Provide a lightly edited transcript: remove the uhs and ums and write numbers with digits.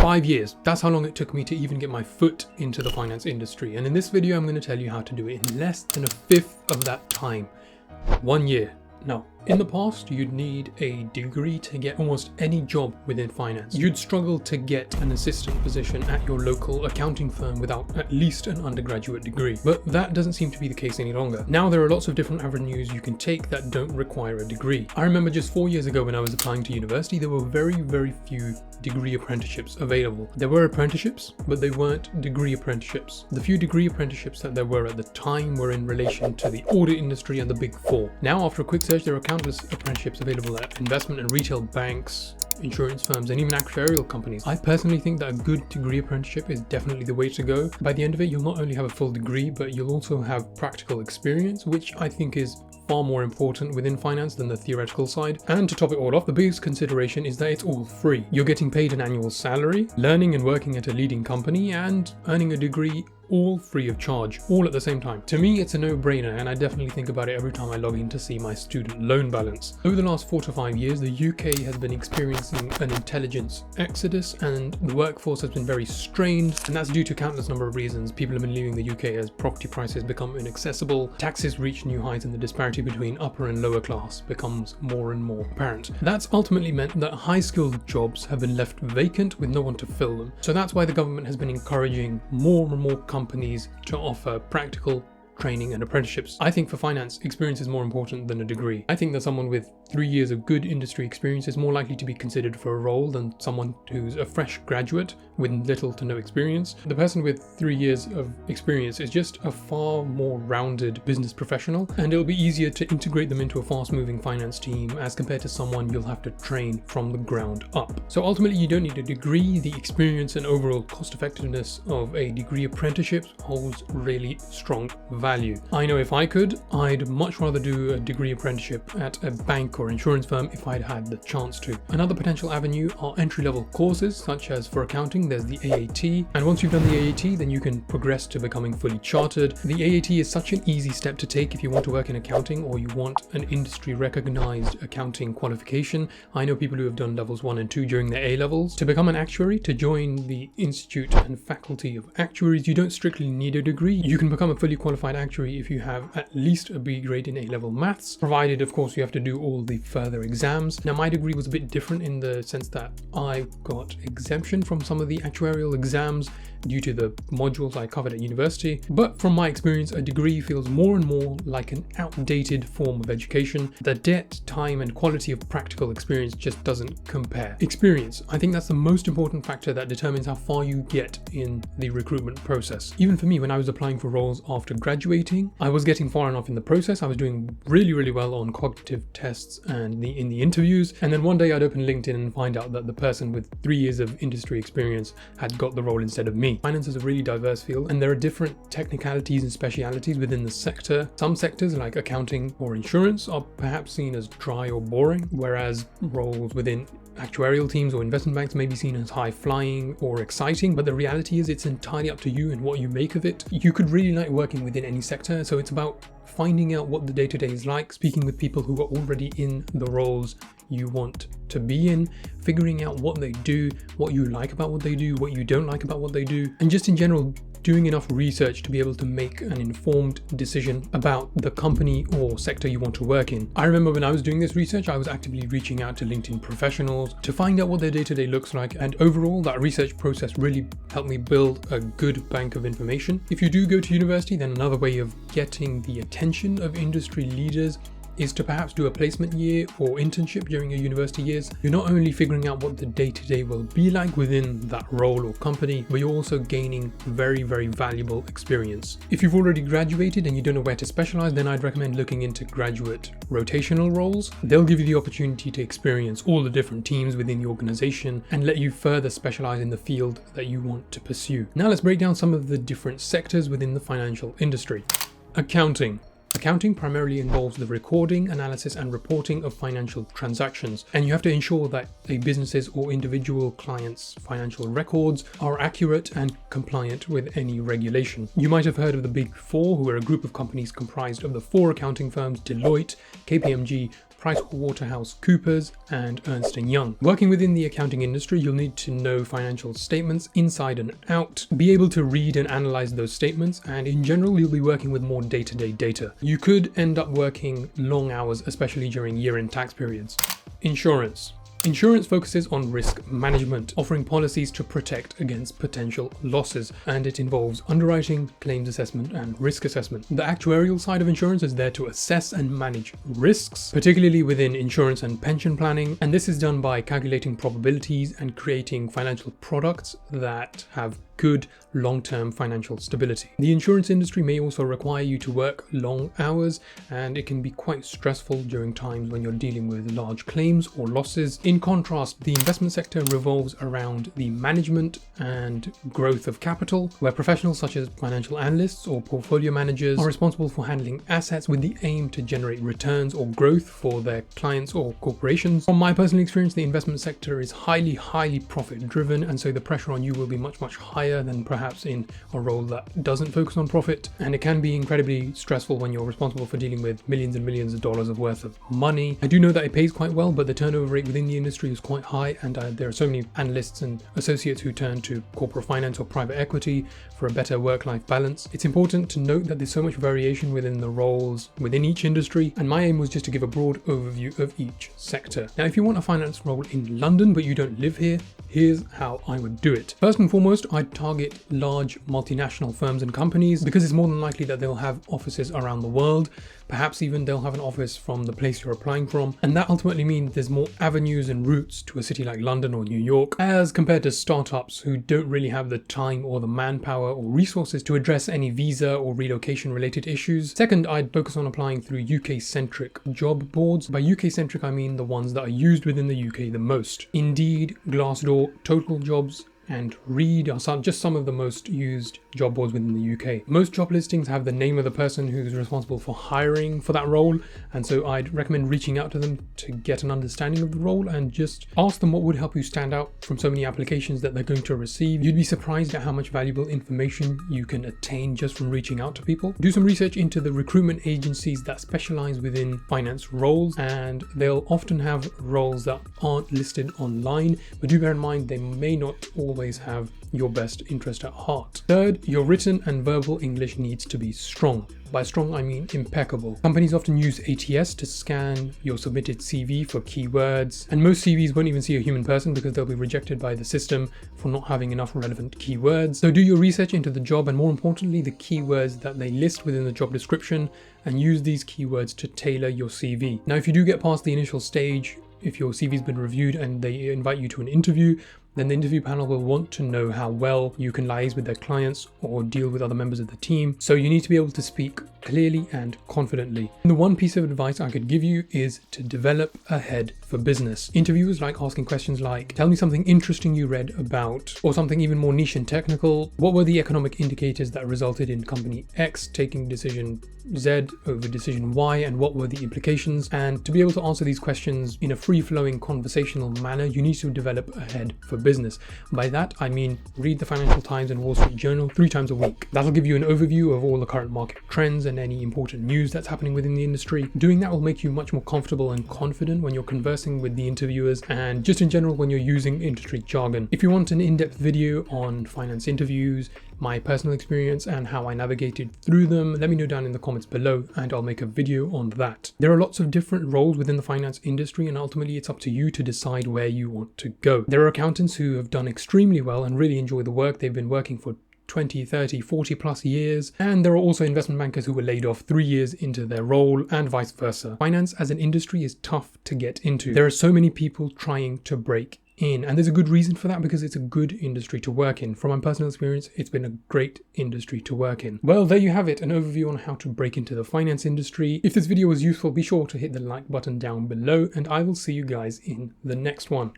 5 years, that's how long it took me to even get my foot into the finance industry. And in this video, I'm going to tell you how to do it in less than a fifth of that time. 1 year. Now, in the past, you'd need a degree to get almost any job within finance. You'd struggle to get an assistant position at your local accounting firm without at least an undergraduate degree. But that doesn't seem to be the case any longer. Now there are lots of different avenues you can take that don't require a degree. I remember just 4 years ago when I was applying to university, there were very few degree apprenticeships available. There were apprenticeships, but they weren't degree apprenticeships. The few degree apprenticeships that there were at the time were in relation to the audit industry and the Big Four. Now, after a quick search, there are countless apprenticeships available at investment and retail banks, insurance firms, and even actuarial companies. I personally think that a good degree apprenticeship is definitely the way to go. By the end of it, you'll not only have a full degree, but you'll also have practical experience, which I think is far more important within finance than the theoretical side. And to top it all off, the biggest consideration is that it's all free. You're getting paid an annual salary, learning and working at a leading company, and earning a degree, all free of charge, all at the same time. To me, it's a no-brainer, and I definitely think about it every time I log in to see my student loan balance. Over the last 4 to 5 years, the UK has been experiencing an intelligence exodus, and the workforce has been very strained, and that's due to countless number of reasons. People have been leaving the UK as property prices become inaccessible, taxes reach new heights, and the disparity between upper and lower class becomes more and more apparent. That's ultimately meant that high-skilled jobs have been left vacant with no one to fill them. So that's why the government has been encouraging more and more companies to offer practical training and apprenticeships. I think for finance, experience is more important than a degree. I think that someone with 3 years of good industry experience is more likely to be considered for a role than someone who's a fresh graduate with little to no experience. The person with 3 years of experience is just a far more rounded business professional, and it'll be easier to integrate them into a fast-moving finance team as compared to someone you'll have to train from the ground up. So ultimately, you don't need a degree. The experience and overall cost effectiveness of a degree apprenticeship holds really strong value. I know if I could, I'd much rather do a degree apprenticeship at a bank or insurance firm if I'd had the chance to. Another potential avenue are entry-level courses, such as for accounting, there's the AAT, and once you've done the AAT, then you can progress to becoming fully chartered. The AAT is such an easy step to take if you want to work in accounting or you want an industry-recognized accounting qualification. I know people who have done levels 1 and 2 during their A-levels. To become an actuary, to join the Institute and Faculty of Actuaries, you don't strictly need a degree. You can become a fully qualified actuary if you have at least a B grade in A-level maths, provided of course you have to do all the further exams. Now my degree was a bit different in the sense that I got exemption from some of the actuarial exams due to the modules I covered at university, but from my experience, a degree feels more and more like an outdated form of education. The depth, time, and quality of practical experience just doesn't compare. Experience, I think that's the most important factor that determines how far you get in the recruitment process. Even for me, when I was applying for roles after graduating, I was getting far enough in the process. I was doing really well on cognitive tests and in the interviews, and then one day I'd open LinkedIn and find out that the person with 3 years of industry experience had got the role instead of me. Finance is a really diverse field, and there are different technicalities and specialities within the sector. Some sectors like accounting or insurance are perhaps seen as dry or boring, whereas roles within actuarial teams or investment banks may be seen as high-flying or exciting, but the reality is it's entirely up to you and what you make of it. You could really like working within any sector, so it's about finding out what the day-to-day is like, speaking with people who are already in the roles you want to be in, figuring out what they do, what you like about what they do, what you don't like about what they do, and just in general doing enough research to be able to make an informed decision about the company or sector you want to work in. I remember when I was doing this research, I was actively reaching out to LinkedIn professionals to find out what their day-to-day looks like, and overall that research process really helped me build a good bank of information. If you do go to university, then another way of getting the attention of industry leaders is to perhaps do a placement year or internship during your university years. You're not only figuring out what the day-to-day will be like within that role or company, but you're also gaining very valuable experience. If you've already graduated and you don't know where to specialize, then I'd recommend looking into graduate rotational roles. They'll give you the opportunity to experience all the different teams within the organization and let you further specialize in the field that you want to pursue. Now let's break down some of the different sectors within the financial industry. Accounting. Accounting primarily involves the recording, analysis, and reporting of financial transactions, and you have to ensure that a business's or individual client's financial records are accurate and compliant with any regulation. You might have heard of the Big Four, who are a group of companies comprised of the 4 accounting firms Deloitte, KPMG, PricewaterhouseCoopers, and Ernst & Young. Working within the accounting industry, you'll need to know financial statements inside and out, be able to read and analyze those statements, and in general, you'll be working with more day-to-day data. You could end up working long hours, especially during year-end tax periods. Insurance. Insurance focuses on risk management, offering policies to protect against potential losses, and it involves underwriting, claims assessment, and risk assessment. The actuarial side of insurance is there to assess and manage risks, particularly within insurance and pension planning, and this is done by calculating probabilities and creating financial products that have good long-term financial stability. The insurance industry may also require you to work long hours, and it can be quite stressful during times when you're dealing with large claims or losses. In contrast, the investment sector revolves around the management and growth of capital, where professionals such as financial analysts or portfolio managers are responsible for handling assets with the aim to generate returns or growth for their clients or corporations. From my personal experience, the investment sector is highly profit driven, and so the pressure on you will be much higher than perhaps in a role that doesn't focus on profit, and it can be incredibly stressful when you're responsible for dealing with millions and millions of dollars of worth of money. I do know that it pays quite well, but the turnover rate within the industry is quite high, and there are so many analysts and associates who turn to corporate finance or private equity for a better work-life balance. It's important to note that there's so much variation within the roles within each industry, and my aim was just to give a broad overview of each sector. Now, if you want a finance role in London but you don't live here, here's how I would do it. First and foremost, I'd target large multinational firms and companies because it's more than likely that they'll have offices around the world. Perhaps even they'll have an office from the place you're applying from, and that ultimately means there's more avenues and routes to a city like London or New York as compared to startups who don't really have the time or the manpower or resources to address any visa or relocation related issues. Second, I'd focus on applying through UK-centric job boards. By UK-centric, I mean the ones that are used within the UK the most. Indeed, Glassdoor, Total Jobs, and Reed are just some of the most used job boards within the UK. Most job listings have the name of the person who's responsible for hiring for that role, and so I'd recommend reaching out to them to get an understanding of the role and just ask them what would help you stand out from so many applications that they're going to receive. You'd be surprised at how much valuable information you can attain just from reaching out to people. Do some research into the recruitment agencies that specialize within finance roles, and they'll often have roles that aren't listed online, but do bear in mind they may not always have your best interest at heart. Third, your written and verbal English needs to be strong. By strong, I mean impeccable. Companies often use ATS to scan your submitted CV for keywords, and most CVs won't even see a human person because they'll be rejected by the system for not having enough relevant keywords. So do your research into the job and, more importantly, the keywords that they list within the job description, and use these keywords to tailor your CV. Now, if you do get past the initial stage, if your CV's been reviewed and they invite you to an interview, then the interview panel will want to know how well you can liaise with their clients or deal with other members of the team. So you need to be able to speak clearly and confidently. And the one piece of advice I could give you is to develop a head for business. Interviewers like asking questions like, tell me something interesting you read about, or something even more niche and technical. What were the economic indicators that resulted in company X taking decision Z over decision Y, and what were the implications? And to be able to answer these questions in a free-flowing conversational manner, you need to develop a head for business. By that, I mean read the Financial Times and Wall Street Journal 3 times a week. That'll give you an overview of all the current market trends and any important news that's happening within the industry. Doing that will make you much more comfortable and confident when you're conversing with the interviewers, and just in general when you're using industry jargon. If you want an in-depth video on finance interviews, my personal experience and how I navigated through them, let me know down in the comments below and I'll make a video on that. There are lots of different roles within the finance industry, and ultimately it's up to you to decide where you want to go. There are accountants who have done extremely well and really enjoy the work. They've been working for 20, 30, 40 plus years. And there are also investment bankers who were laid off 3 years into their role, and vice versa. Finance as an industry is tough to get into. There are so many people trying to break in, and there's a good reason for that, because it's a good industry to work in. From my personal experience, it's been a great industry to work in. Well, there you have it, an overview on how to break into the finance industry. If this video was useful, be sure to hit the like button down below, and I will see you guys in the next one.